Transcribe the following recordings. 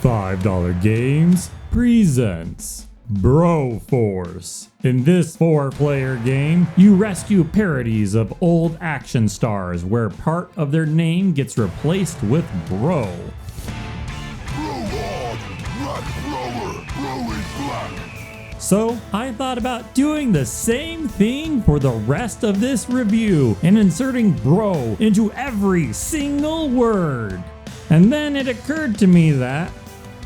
$5 Games presents Broforce. In this 4-player game, you rescue parodies of old action stars where part of their name gets replaced with bro. So I thought about doing the same thing for the rest of this review and inserting bro into every single word. And then it occurred to me that,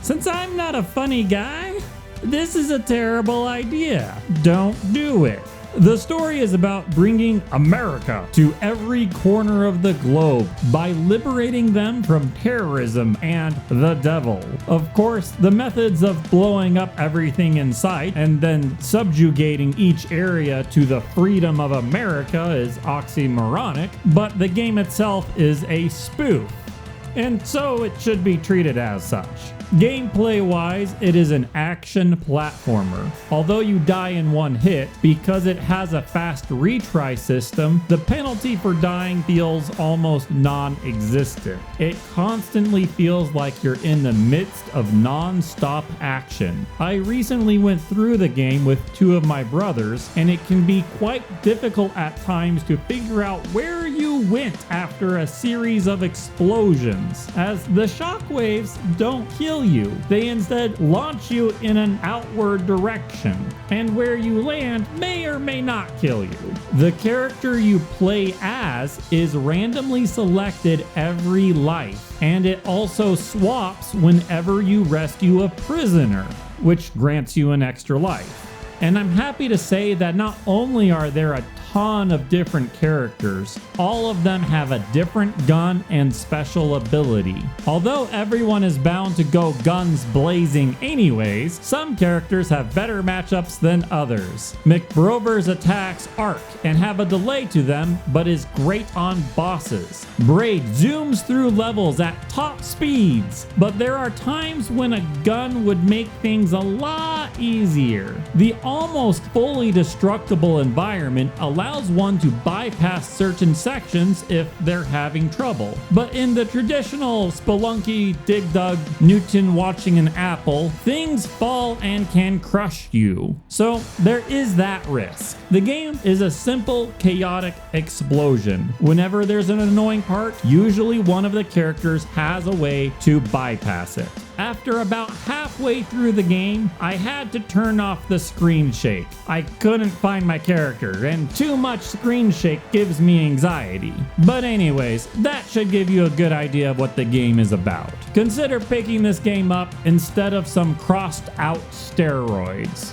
since I'm not a funny guy, this is a terrible idea. Don't do it. The story is about bringing America to every corner of the globe by liberating them from terrorism and the devil. Of course, the methods of blowing up everything in sight and then subjugating each area to the freedom of America is oxymoronic, but the game itself is a spoof, and so it should be treated as such. Gameplay-wise, it is an action platformer. Although you die in one hit, because it has a fast retry system, the penalty for dying feels almost non-existent. It constantly feels like you're in the midst of non-stop action. I recently went through the game with two of my brothers, and it can be quite difficult at times to figure out where you went after a series of explosions, as the shockwaves don't kill you. They instead launch you in an outward direction, and where you land may or may not kill you. The character you play as is randomly selected every life, and it also swaps whenever you rescue a prisoner, which grants you an extra life. And I'm happy to say that not only are there a ton of different characters, all of them have a different gun and special ability. Although everyone is bound to go guns blazing anyways, some characters have better matchups than others. McBrover's attacks arc and have a delay to them, but is great on bosses. Braid zooms through levels at top speeds, but there are times when a gun would make things a lot easier. The almost fully destructible environment allows one to bypass certain sections if they're having trouble. But in the traditional Spelunky, Dig Dug, Newton watching an apple, things fall and can crush you. So there is that risk. The game is a simple, chaotic explosion. Whenever there's an annoying part, usually one of the characters has a way to bypass it. After about halfway through the game, I had to turn off the screen shake. I couldn't find my character, and too much screen shake gives me anxiety. But anyways, that should give you a good idea of what the game is about. Consider picking this game up instead of some crossed out steroids.